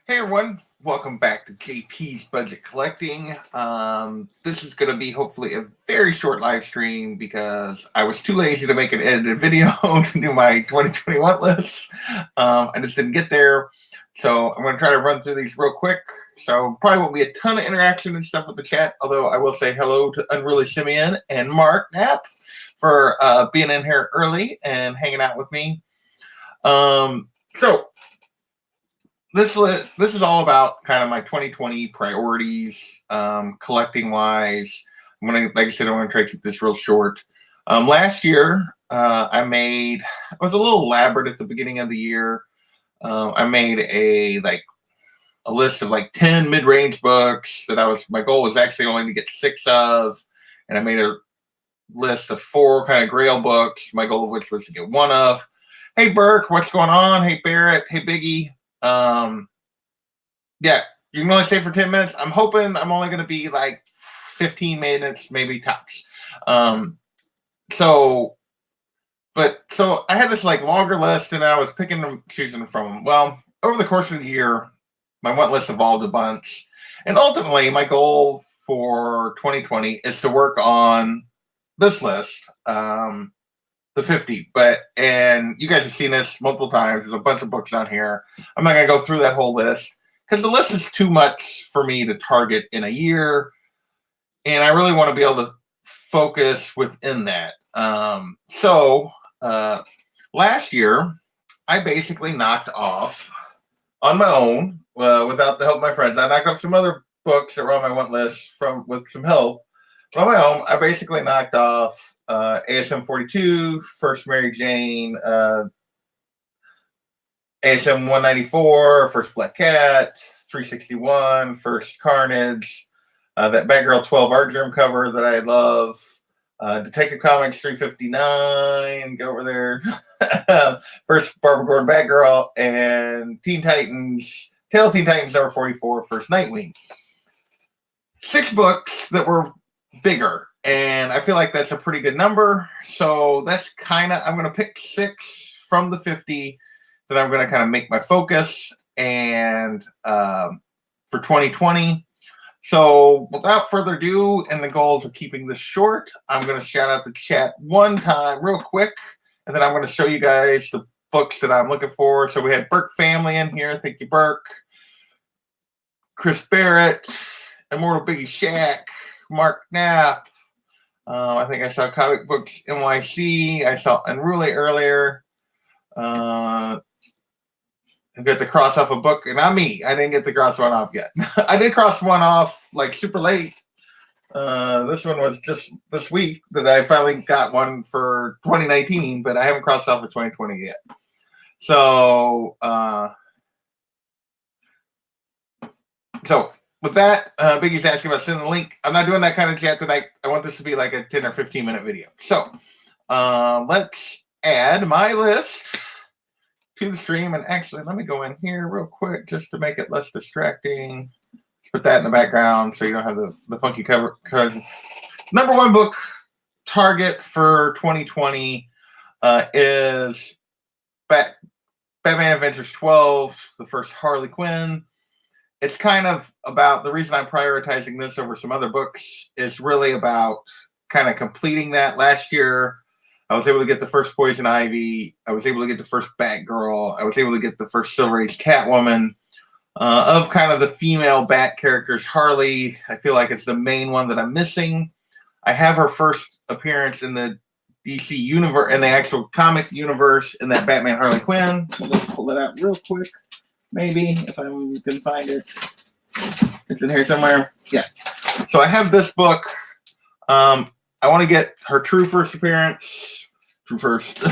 Hey everyone, welcome back to JP's Budget Collecting. This is going to be hopefully a very short live stream because I was too lazy to make an edited video to do my 2021 list. I just didn't get there. So I'm going to try to run through these real quick. So probably won't be a ton of interaction and stuff with the chat, although I will say hello to Unruly Simeon and Mark Knapp for being in here early and hanging out with me. So this is all about kind of my 2020 priorities, collecting wise. Like I said, I'm gonna try to keep this real short. Last year, I was a little elaborate at the beginning of the year. I made a list of like 10 mid-range books my goal was actually only to get 6 of, and I made a list of 4 kind of grail books, my goal of which was to get 1 of. Hey Burke, what's going on? Hey Barrett, hey Biggie. Yeah, you can only stay for 10 minutes. I'm hoping I'm only going to be like 15 minutes, maybe tops. So I had this like longer list and I was picking and choosing from them. Well, over the course of the year, my want list evolved a bunch. And ultimately, my goal for 2020 is to work on this list, the 50. And you guys have seen this multiple times. There's a bunch of books on here. I'm not going to go through that whole list because the list is too much for me to target in a year. And I really want to be able to focus within that. Last year, I basically knocked off on my own, without the help of my friends. I knocked off some other books that were on my want list with some help. But on my own, I basically knocked off ASM 42, First Mary Jane, ASM 194, First Black Cat, 361, First Carnage, that Batgirl 12 art germ cover that I love, Detective Comics 359, go over there, First Barbara Gordon Batgirl, and Teen Titans, Tale of Teen Titans number 44, First Nightwing. 6 books that were bigger, and I feel like that's a pretty good number. So that's I'm going to pick 6 from the 50 that I'm going to kind of make my focus and for 2020. So without further ado, and the goals of keeping this short, I'm going to shout out the chat one time real quick, and then I'm going to show you guys the books that I'm looking for. So we had Burke Family in here. Thank you, Burke. Chris Barrett, Immortal Biggie Shack, Mark Knapp. I think I saw Comic Books NYC. I saw Unruly earlier. I got to cross off a book, and not me. I didn't get to cross one off yet. I did cross one off like super late. This one was just this week that I finally got one for 2019, but I haven't crossed off for 2020 yet. So with that, Biggie's asking about sending the link. I'm not doing that kind of chat tonight. I want this to be like a 10 or 15 minute video. So let's add my list to the stream. And actually, let me go in here real quick just to make it less distracting. Put that in the background so you don't have the funky cover. Number 1 book target for 2020 is Batman Adventures 12, the first Harley Quinn. It's kind of about, the reason I'm prioritizing this over some other books is really about kind of completing that. Last year, I was able to get the first Poison Ivy. I was able to get the first Batgirl. I was able to get the first Silver Age Catwoman. Of kind of the female Bat characters, Harley, I feel like it's the main one that I'm missing. I have her first appearance in the DC universe, in the actual comic universe, in that Batman Harley Quinn. Let's pull it out real quick. Maybe, if I can find it. It's in here somewhere. Yeah. So I have this book. I want to get her true first appearance. True first.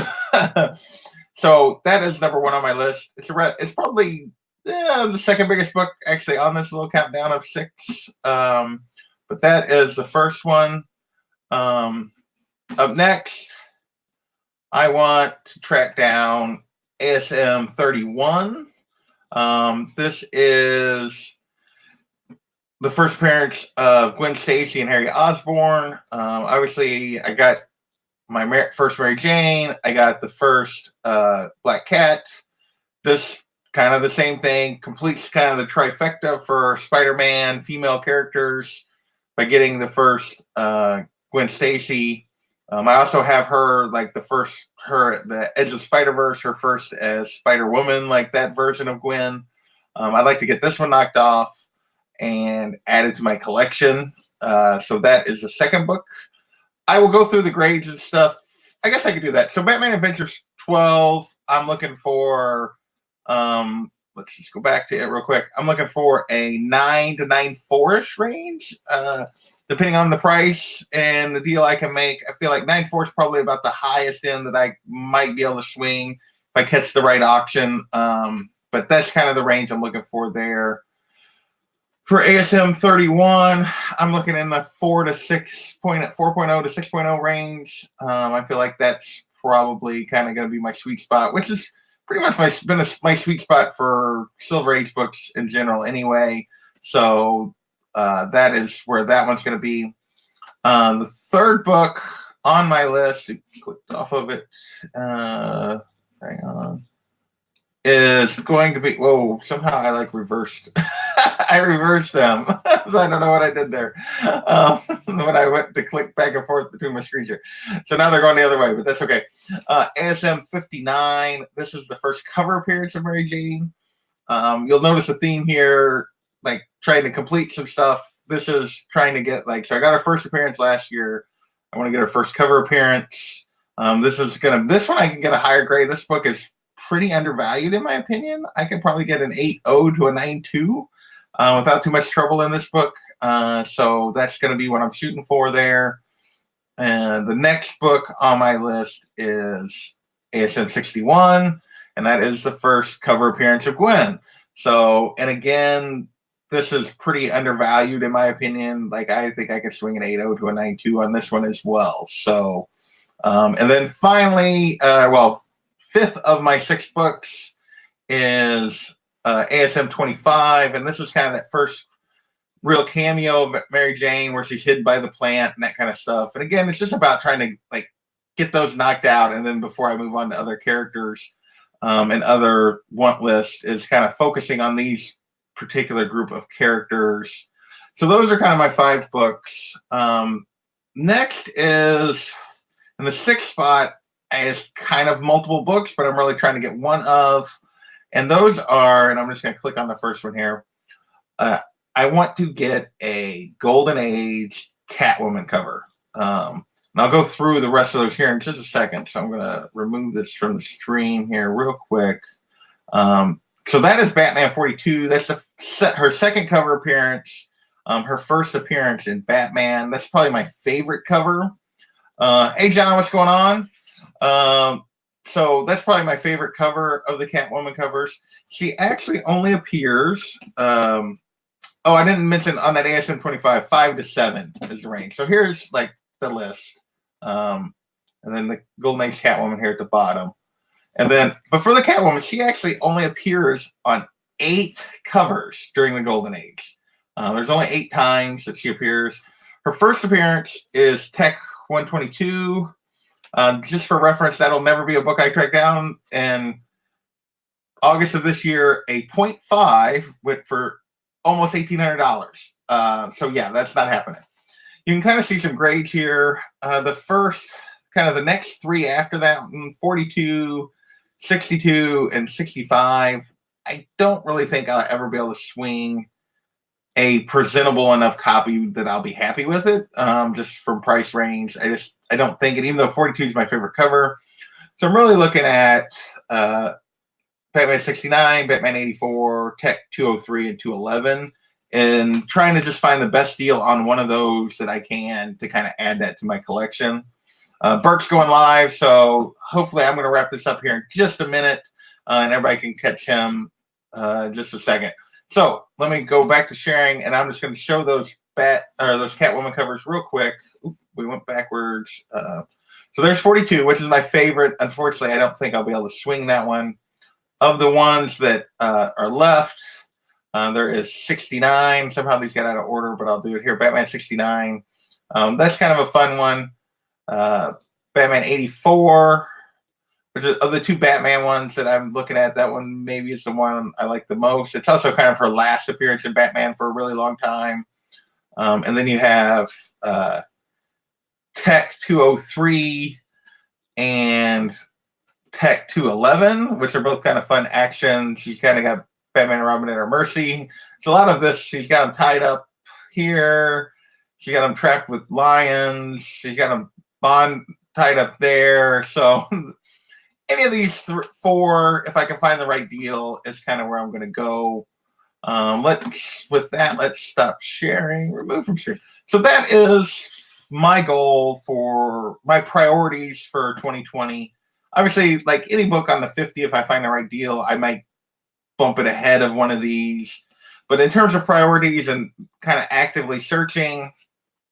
So that is number 1 on my list. It's probably the second biggest book actually on this little countdown of 6. But that is the first one. Up next, I want to track down ASM 31. This is the first appearance of Gwen Stacy and Harry Osborn. Obviously, I got my first Mary Jane. I got the first Black Cat. This kind of the same thing, completes kind of the trifecta for Spider-Man female characters by getting the first Gwen Stacy. I also have her, like the Edge of Spider-Verse, her first as Spider-Woman, like that version of Gwen. I'd like to get this one knocked off and add it to my collection. So that is the second book. I will go through the grades and stuff. I guess I could do that. So Batman Adventures 12, I'm looking for, let's just go back to it real quick. I'm looking for a 9 to 9.4-ish range, depending on the price and the deal I can make. I feel like 9.4 is probably about the highest end that I might be able to swing if I catch the right auction. But that's kind of the range I'm looking for there. For ASM 31, I'm looking in the 4.0 to 6.0 range. I feel like that's probably kind of going to be my sweet spot, which is pretty much my sweet spot for Silver Age books in general anyway. So that is where that one's going to be. The third book on my list, clicked off of it, hang on, is going to be, whoa, somehow I like reversed. I reversed them. I don't know what I did there when I went to click back and forth between my screens here. So now they're going the other way, but that's okay. ASM 59. This is the first cover appearance of Mary Jane. You'll notice a theme here, like trying to complete some stuff. This is trying to get, like, so I got her first appearance last year. I want to get her first cover appearance. This one I can get a higher grade. This book is pretty undervalued in my opinion. I could probably get an 8.0 to a 9.2 without too much trouble in this book. So that's going to be what I'm shooting for there. And the next book on my list is ASM 61, and that is the first cover appearance of Gwen. So, and again, this is pretty undervalued in my opinion. Like, I think I could swing an 8.0 to a 9.2 on this one as well. So, and then finally, fifth of my 6 books is ASM 25, and this is kind of that first real cameo of Mary Jane where she's hidden by the plant and that kind of stuff. And again, it's just about trying to like get those knocked out, and then before I move on to other characters and other want lists, is kind of focusing on these particular group of characters. So those are kind of my 5 books. Next is in the 6th spot is kind of multiple books, but I'm really trying to get one of. And those are, and I'm just going to click on the first one here. I want to get a Golden Age Catwoman cover. And I'll go through the rest of those here in just a second. So I'm going to remove this from the stream here real quick. So that is Batman 42. That's her second cover appearance. Her first appearance in Batman. That's probably my favorite cover. Hey, John, what's going on? So that's probably my favorite cover of the Catwoman covers. She actually only appears, I didn't mention on that ASM 25, 5 to 7 is the range. So here's like the list. And then the Golden Age Catwoman here at the bottom. And then, but for the Catwoman, she actually only appears on 8 covers during the Golden Age. There's only 8 times that she appears. Her first appearance is Tech 122. Just for reference, that'll never be a book I track down. And August of this year, a 0.5 went for almost $1,800. So yeah, that's not happening. You can kind of see some grades here. The first, kind of the next 3 after that, 42, 62, and 65. I don't really think I'll ever be able to swing a presentable enough copy that I'll be happy with it, just from price range. I don't think it, even though 42 is my favorite cover. So I'm really looking at Batman 69, Batman 84, Tech 203, and 211, and trying to just find the best deal on one of those that I can to kind of add that to my collection. Burke's going live, so hopefully I'm going to wrap this up here in just a minute, and everybody can catch him in just a second. So let me go back to sharing, and I'm just going to show those Catwoman covers real quick. Oop, we went backwards. So there's 42, which is my favorite. Unfortunately, I don't think I'll be able to swing that one. Of the ones that are left, there is 69. Somehow these got out of order, but I'll do it here. Batman 69. That's kind of a fun one. Batman 84. which is of the two Batman ones that I'm looking at, that one maybe is the one I like the most. It's also kind of her last appearance in Batman for a really long time. And then you have Tech 203 and Tech 211, which are both kind of fun action. She's kind of got Batman and Robin at her mercy. So a lot of this, she's got them tied up here. She got them trapped with lions. She's got them tied up there. So any of these four, if I can find the right deal, is kind of where I'm going to go. Let's stop sharing, remove from sharing. So that is my goal for my priorities for 2020. Obviously, like any book on the 50, if I find the right deal, I might bump it ahead of one of these. But in terms of priorities and kind of actively searching,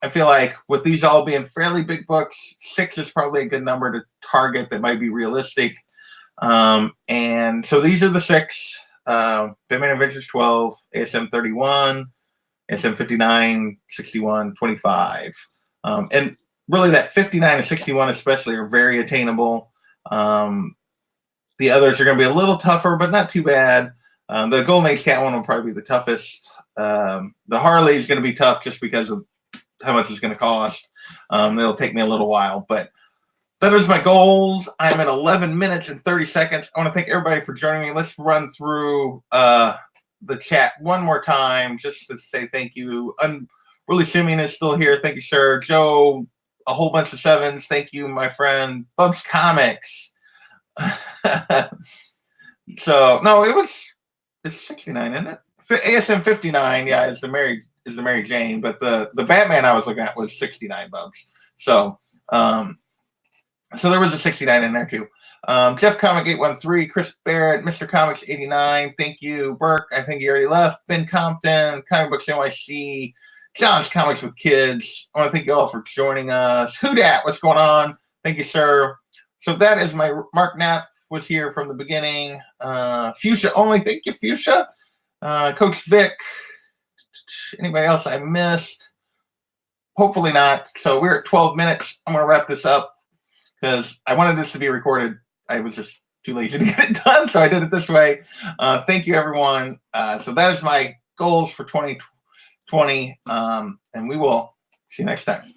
I feel like with these all being fairly big books, 6 is probably a good number to target that might be realistic. And so these are the 6. Batman Adventures 12, ASM 31, ASM 59, 61, 25. And really that 59 and 61 especially are very attainable. The others are going to be a little tougher, but not too bad. The Golden Age Catwoman will probably be the toughest. The Harley is going to be tough just because of how much it's going to cost. It'll take me a little while, but that is my goals. I'm at 11 minutes and 30 seconds. I want to thank everybody for joining me. Let's run through the chat one more time just to say thank you. Really Simeon is still here. Thank you, sir. Joe, a whole bunch of 7s. Thank you, my friend. Bubs Comics. So no, it's 69, isn't it? ASM 59, yeah, is the Mary Jane, but the Batman I was looking at was 69 Bubs. So so there was a 69 in there too. Jeff Comic 813, Chris Barrett, Mr. Comics 89, thank you. Burke, I think he already left. Ben Compton, Comic Books NYC, John's Comics with Kids. I want to thank you all for joining us. Who dat? What's going on? Thank you, sir. So that is my Mark Knapp was here from the beginning. Fuchsia only, thank you, Fuchsia. Coach Vic. Anybody else I missed? Hopefully not. So we're at 12 minutes. I'm going to wrap this up because I wanted this to be recorded. I was just too lazy to get it done, so I did it this way. Thank you, everyone. So that is my goals for 2020, and we will see you next time.